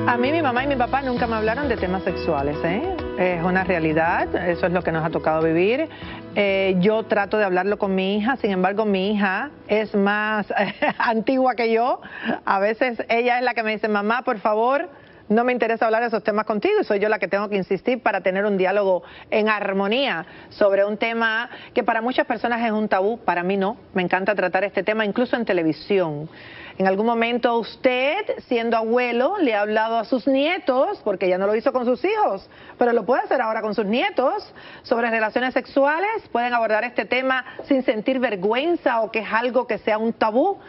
A mí mi mamá y mi papá nunca me hablaron de temas sexuales, ¿eh? Es una realidad, eso es lo que nos ha tocado vivir. Yo trato de hablarlo con mi hija, sin embargo mi hija es más antigua que yo. A veces ella es la que me dice, mamá, por favor, no me interesa hablar de esos temas contigo, y soy yo la que tengo que insistir para tener un diálogo en armonía sobre un tema que para muchas personas es un tabú, para mí no. Me encanta tratar este tema incluso en televisión. En algún momento usted, siendo abuelo, le ha hablado a sus nietos, porque ya no lo hizo con sus hijos, pero lo puede hacer ahora con sus nietos, sobre relaciones sexuales. Pueden abordar este tema sin sentir vergüenza o que es algo que sea un tabú.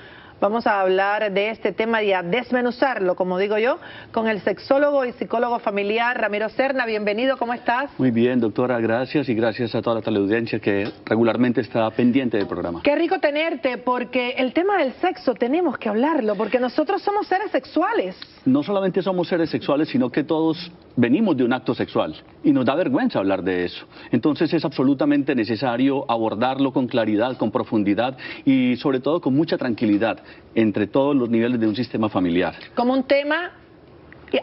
Vamos a hablar de este tema y a desmenuzarlo, como digo yo, con el sexólogo y psicólogo familiar Ramiro Serna. Bienvenido, ¿cómo estás? Muy bien, doctora, gracias, y gracias a toda la teleaudiencia que regularmente está pendiente del programa. Qué rico tenerte, porque el tema del sexo tenemos que hablarlo, porque nosotros somos seres sexuales. No solamente somos seres sexuales, sino que todos venimos de un acto sexual y nos da vergüenza hablar de eso. Entonces es absolutamente necesario abordarlo con claridad, con profundidad y sobre todo con mucha tranquilidad entre todos los niveles de un sistema familiar. Como un tema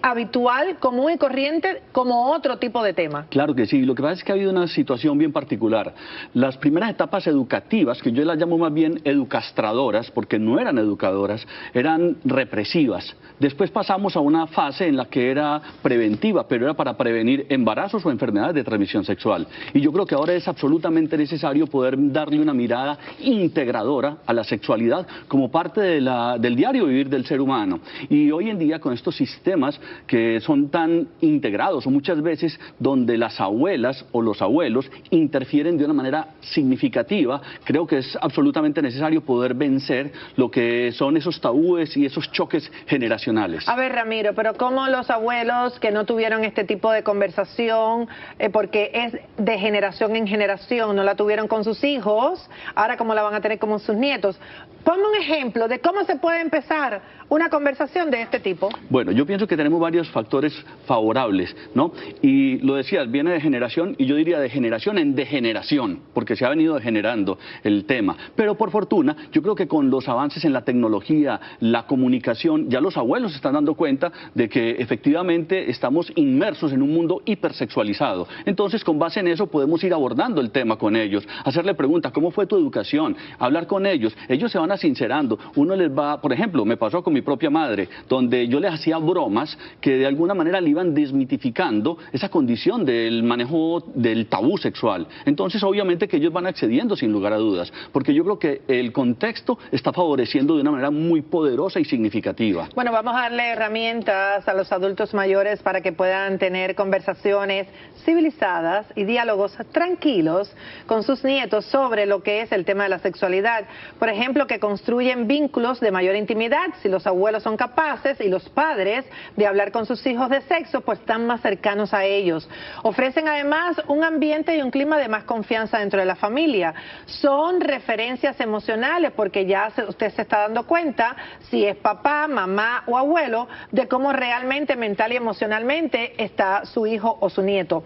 habitual, común y corriente, como otro tipo de tema. Claro que sí, lo que pasa es que ha habido una situación bien particular. Las primeras etapas educativas, que yo las llamo más bien educastradoras, porque no eran educadoras, eran represivas. Después pasamos a una fase en la que era preventiva, pero era para prevenir embarazos o enfermedades de transmisión sexual. Y yo creo que ahora es absolutamente necesario poder darle una mirada integradora a la sexualidad como parte de del diario vivir del ser humano. Y hoy en día con estos sistemas que son tan integrados, o muchas veces donde las abuelas o los abuelos interfieren de una manera significativa, creo que es absolutamente necesario poder vencer lo que son esos tabúes y esos choques generacionales. A ver, Ramiro, pero ¿cómo los abuelos que no tuvieron este tipo de conversación, porque es de generación en generación, no la tuvieron con sus hijos, ahora cómo la van a tener con sus nietos? Ponme un ejemplo de cómo se puede empezar una conversación de este tipo. Bueno, yo pienso que tenemos varios factores favorables, ¿no? Y lo decías, viene de generación, y yo diría de generación en degeneración, porque se ha venido degenerando el tema. Pero por fortuna, yo creo que con los avances en la tecnología, la comunicación, ya los abuelos se están dando cuenta de que efectivamente estamos inmersos en un mundo hipersexualizado. Entonces, con base en eso, podemos ir abordando el tema con ellos, hacerle preguntas, ¿cómo fue tu educación? Hablar con ellos, ellos se van sincerando. Uno les va, por ejemplo, me pasó con mi propia madre, donde yo les hacía bromas que de alguna manera le iban desmitificando esa condición del manejo del tabú sexual. Entonces, obviamente que ellos van accediendo sin lugar a dudas, porque yo creo que el contexto está favoreciendo de una manera muy poderosa y significativa. Bueno, vamos a darle herramientas a los adultos mayores para que puedan tener conversaciones civilizadas y diálogos tranquilos con sus nietos sobre lo que es el tema de la sexualidad. Por ejemplo, que construyen vínculos de mayor intimidad. Si los abuelos son capaces y los padres de hablar con sus hijos de sexo, pues están más cercanos a ellos. Ofrecen además un ambiente y un clima de más confianza dentro de la familia. Son referencias emocionales, porque ya usted se está dando cuenta, si es papá, mamá o abuelo, de cómo realmente mental y emocionalmente está su hijo o su nieto.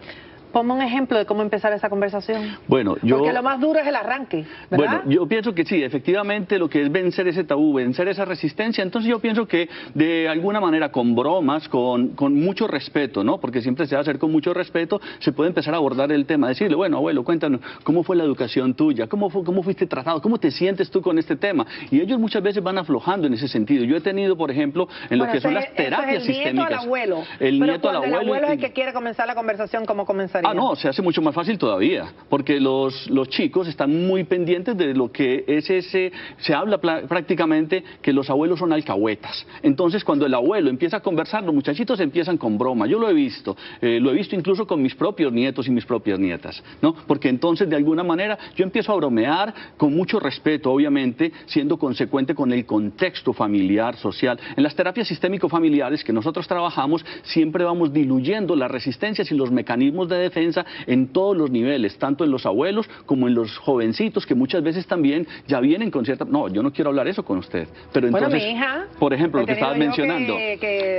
Ponme un ejemplo de cómo empezar esa conversación. Bueno, porque lo más duro es el arranque, ¿verdad? Bueno, yo pienso que sí, efectivamente lo que es vencer ese tabú, vencer esa resistencia. Entonces yo pienso que de alguna manera con bromas, con mucho respeto, ¿no? Porque siempre se va a hacer con mucho respeto, se puede empezar a abordar el tema, decirle, bueno, abuelo, cuéntanos, ¿cómo fue la educación tuya? ¿Cómo fuiste tratado? ¿Cómo te sientes tú con este tema? Y ellos muchas veces van aflojando en ese sentido. Yo he tenido, por ejemplo, en lo que son las terapias sistémicas. El nieto al abuelo. El nieto al abuelo. El abuelo es el que quiere comenzar la conversación, ¿cómo comenzaría? Ah, no, se hace mucho más fácil todavía, porque los chicos están muy pendientes de lo que es se habla prácticamente que los abuelos son alcahuetas. Entonces, cuando el abuelo empieza a conversar, los muchachitos empiezan con broma. Yo lo he visto incluso con mis propios nietos y mis propias nietas, ¿no? Porque entonces, de alguna manera, yo empiezo a bromear con mucho respeto, obviamente, siendo consecuente con el contexto familiar, social. En las terapias sistémico-familiares que nosotros trabajamos, siempre vamos diluyendo las resistencias y los mecanismos de defensa en todos los niveles, tanto en los abuelos como en los jovencitos, que muchas veces también ya vienen con cierta... No, yo no quiero hablar eso con usted. Pero entonces, bueno, mi hija, por ejemplo, lo que estabas mencionando.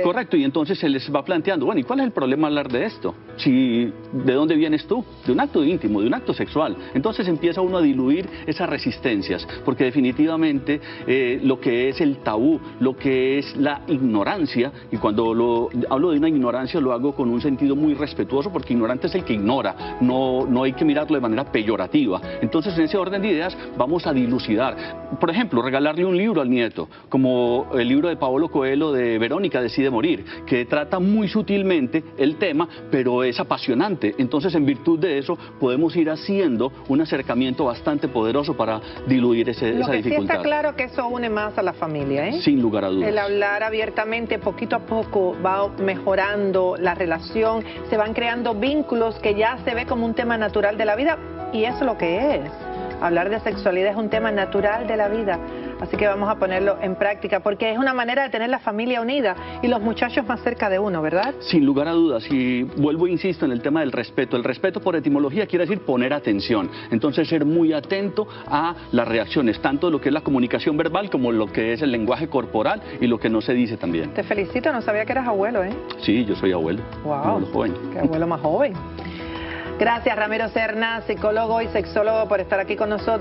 Correcto, y entonces se les va planteando, bueno, ¿y cuál es el problema hablar de esto? Si, ¿de dónde vienes tú? De un acto íntimo, de un acto sexual. Entonces empieza uno a diluir esas resistencias, porque definitivamente lo que es el tabú, lo que es la ignorancia, y cuando hablo de una ignorancia lo hago con un sentido muy respetuoso, porque ignorante es el que ignora, no hay que mirarlo de manera peyorativa. Entonces, en ese orden de ideas vamos a dilucidar. Por ejemplo, regalarle un libro al nieto, como el libro de Paulo Coelho de Verónica decide morir, que trata muy sutilmente el tema, pero es apasionante. Entonces, en virtud de eso, podemos ir haciendo un acercamiento bastante poderoso para diluir esa dificultad. Lo que sí está claro que eso une más a la familia, ¿eh? Sin lugar a dudas. El hablar abiertamente, poquito a poco, va mejorando la relación, se van creando vínculos que ya se ve como un tema natural de la vida, y eso es lo que es. Hablar de sexualidad es un tema natural de la vida, así que vamos a ponerlo en práctica, porque es una manera de tener la familia unida y los muchachos más cerca de uno, ¿verdad? Sin lugar a dudas, y vuelvo e insisto en el tema del respeto. El respeto por etimología quiere decir poner atención, entonces ser muy atento a las reacciones, tanto de lo que es la comunicación verbal como lo que es el lenguaje corporal y lo que no se dice también. Te felicito, no sabía que eras abuelo, ¿eh? Sí, yo soy abuelo. Wow, abuelo joven. Qué abuelo más joven. Gracias, Ramiro Serna, psicólogo y sexólogo, por estar aquí con nosotros.